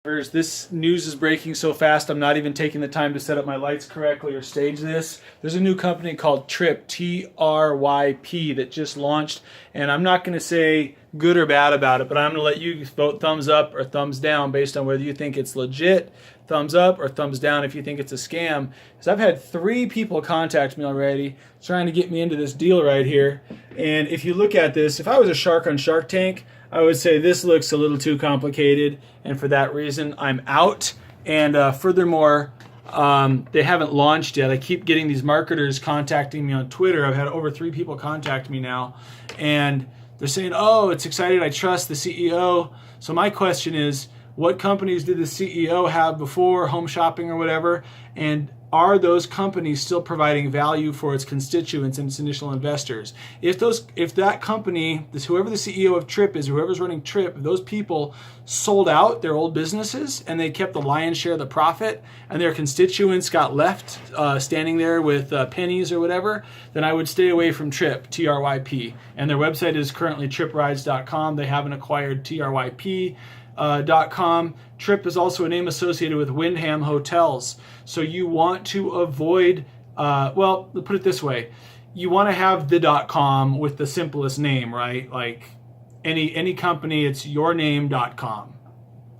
This news is breaking so fast I'm not even taking the time to set up my lights correctly or stage this. There's a new company called TRYP, T-R-Y-P, that just launched, and I'm not going to say good or bad about it, but I'm going to let you vote thumbs up or thumbs down based on whether you think it's legit, thumbs up, or thumbs down if you think it's a scam. Because I've had 3 people contact me already trying to get me into this deal right here. And if you look at this, if I was a shark on Shark Tank, I would say this looks a little too complicated, and for that reason, I'm out. And furthermore, they haven't launched yet. I keep getting these marketers contacting me on Twitter. I've had over 3 people contact me now, and they're saying, oh, it's exciting, I trust the CEO. So my question is, what companies did the CEO have before, Home Shopping or whatever, and are those companies still providing value for its constituents and its initial investors? If that company, whoever the CEO of TRYP is, whoever's running TRYP, if those people sold out their old businesses and they kept the lion's share of the profit and their constituents got left standing there with pennies or whatever, then I would stay away from TRYP, T-R-Y-P. And their website is currently TRYPRides.com. They haven't acquired TRYP. .com. TRYP is also a name associated with Wyndham Hotels. So you want to avoid, well, put it this way. You want to have the .com with the simplest name, right? Like any company, it's yourname.com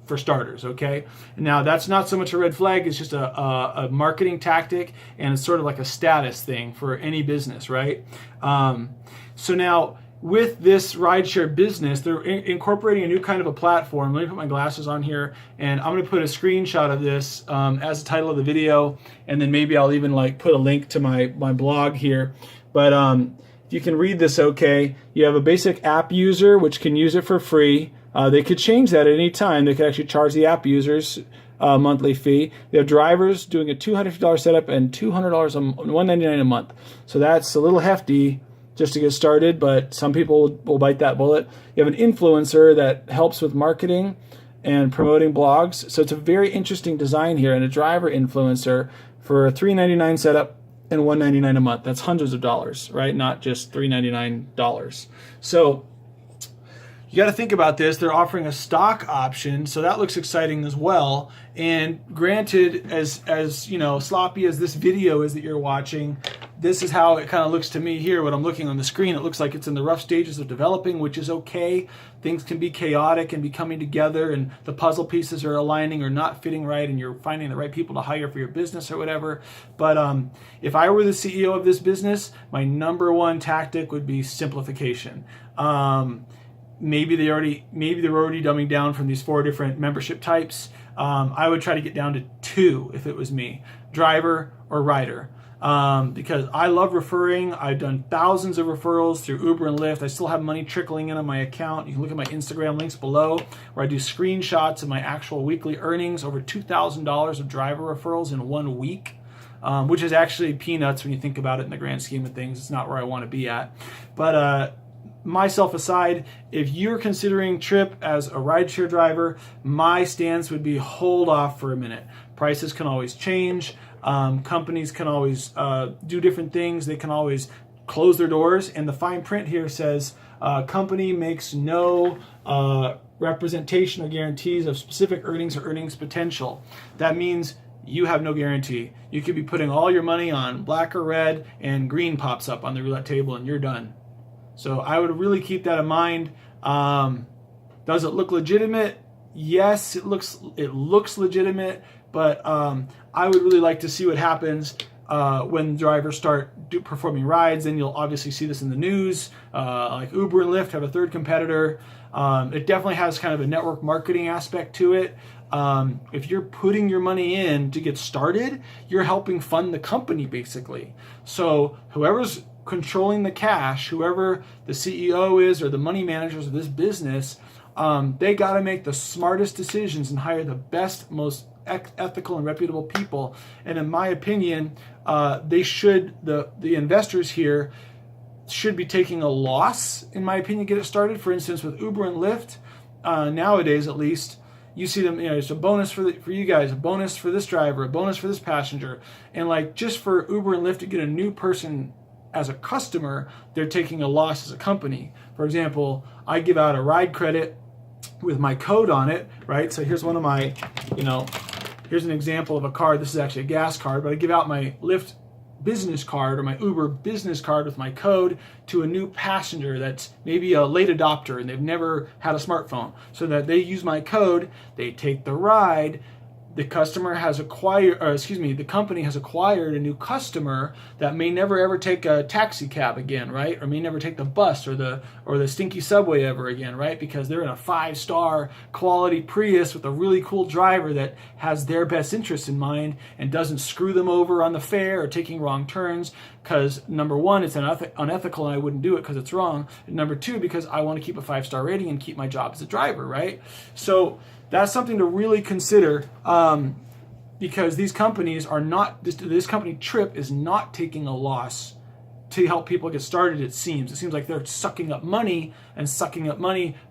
for starters, okay? Now, that's not so much a red flag. It's just a marketing tactic, and it's sort of like a status thing for any business, right? So now, with this rideshare business, they're incorporating a new kind of a platform. Let me put my glasses on here, and I'm going to put a screenshot of this as the title of the video, and then maybe I'll even like put a link to my blog here. But if you can read this okay, you have a basic app user, which can use it for free. They could change that at any time. They could actually charge the app users a monthly fee. They have drivers doing a $250 setup and $200 $199 a month. So that's a little hefty just to get started, but some people will bite that bullet. You have an influencer that helps with marketing and promoting blogs. So it's a very interesting design here, and a driver influencer for a $399 setup and $199 a month. That's hundreds of dollars, right? Not just $399. So you got to think about this. They're offering a stock option, so that looks exciting as well. And granted, as you know, sloppy as this video is that you're watching, this is how it kind of looks to me here. When I'm looking on the screen, it looks like it's in the rough stages of developing, which is okay. Things can be chaotic and be coming together, and the puzzle pieces are aligning or not fitting right, and you're finding the right people to hire for your business or whatever. But if I were the CEO of this business, my #1 tactic would be simplification. Maybe they're already dumbing down from these 4 different membership types. I would try to get down to 2 if it was me, driver or rider. Because I love referring. I've done thousands of referrals through Uber and Lyft. I still have money trickling in on my account. You can look at my Instagram links below, where I do screenshots of my actual weekly earnings, over $2,000 of driver referrals in 1 week, which is actually peanuts when you think about it in the grand scheme of things. It's not where I want to be at. But myself aside, if you're considering TRYP as a rideshare driver, my stance would be hold off for a minute. Prices can always change. Companies can always do different things. They can always close their doors. And the fine print here says, company makes no representation or guarantees of specific earnings or earnings potential. That means you have no guarantee. You could be putting all your money on black or red, and green pops up on the roulette table and you're done. So I would really keep that in mind. Does it look legitimate? Yes, it looks legitimate, but I would really like to see what happens when drivers start performing rides. Then you'll obviously see this in the news. Like Uber and Lyft have a 3rd competitor. It definitely has kind of a network marketing aspect to it. If you're putting your money in to get started, you're helping fund the company basically. So whoever's controlling the cash, whoever the CEO is or the money managers of this business, they got to make the smartest decisions and hire the best, most ethical and reputable people. And in my opinion, the investors here should be taking a loss, in my opinion, to get it started. For instance, with Uber and Lyft, nowadays at least, you see them, it's a bonus for you guys, a bonus for this driver, a bonus for this passenger. And like just for Uber and Lyft to get a new person as a customer, they're taking a loss as a company. For example, I give out a ride credit with my code on it, right? So here's one of my, here's an example of a card. This is actually a gas card, but I give out my Lyft business card or my Uber business card with my code to a new passenger that's maybe a late adopter and they've never had a smartphone, so that they use my code, they take the ride. The customer has acquired, or excuse me, the company has acquired a new customer that may never ever take a taxi cab again, right? Or may never take the bus or the stinky subway ever again, right? Because they're in a 5-star quality Prius with a really cool driver that has their best interests in mind and doesn't screw them over on the fare or taking wrong turns. Because number one, it's unethical and I wouldn't do it because it's wrong. And number two, because I want to keep a 5-star rating and keep my job as a driver, right? So that's something to really consider, because these companies are not, this company TRYP is not taking a loss to help people get started, it seems. It seems like they're sucking up money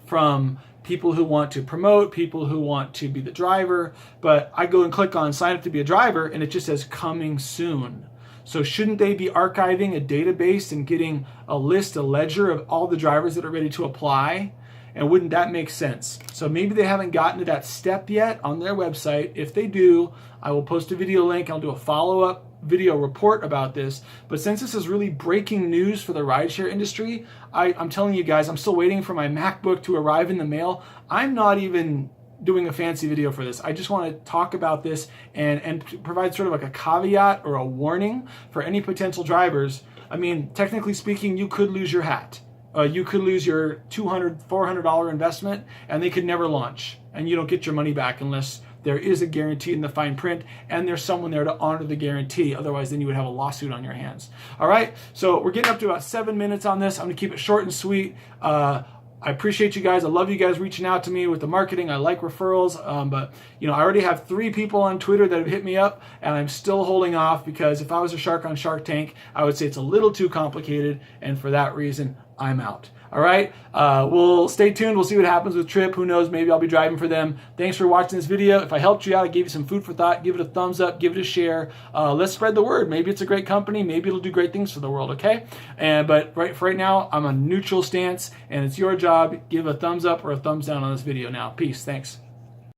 from people who want to promote, people who want to be the driver. But I go and click on sign up to be a driver and it just says coming soon. So shouldn't they be archiving a database and getting a list, a ledger of all the drivers that are ready to apply? And wouldn't that make sense? So maybe they haven't gotten to that step yet on their website. If they do, I will post a video link. I'll do a follow-up video report about this. But since this is really breaking news for the rideshare industry, I'm telling you guys, I'm still waiting for my MacBook to arrive in the mail. I'm not even doing a fancy video for this. I just want to talk about this and provide sort of like a caveat or a warning for any potential drivers. I mean, technically speaking, you could lose your hat. You could lose your $200, $400 investment and they could never launch and you don't get your money back unless there is a guarantee in the fine print and there's someone there to honor the guarantee. Otherwise, then you would have a lawsuit on your hands. All right, so we're getting up to about 7 minutes on this. I'm gonna keep it short and sweet. I appreciate you guys. I love you guys reaching out to me with the marketing. I like referrals, but I already have 3 people on Twitter that have hit me up, and I'm still holding off because if I was a shark on Shark Tank, I would say it's a little too complicated, and for that reason, I'm out. All right, we'll stay tuned. We'll see what happens with TRYP. Who knows? Maybe I'll be driving for them. Thanks for watching this video. If I helped you out, I gave you some food for thought. Give it a thumbs up. Give it a share. Let's spread the word. Maybe it's a great company. Maybe it'll do great things for the world. Okay. But for right now, I'm a neutral stance, and it's your job. Give a thumbs up or a thumbs down on this video now. Peace. Thanks.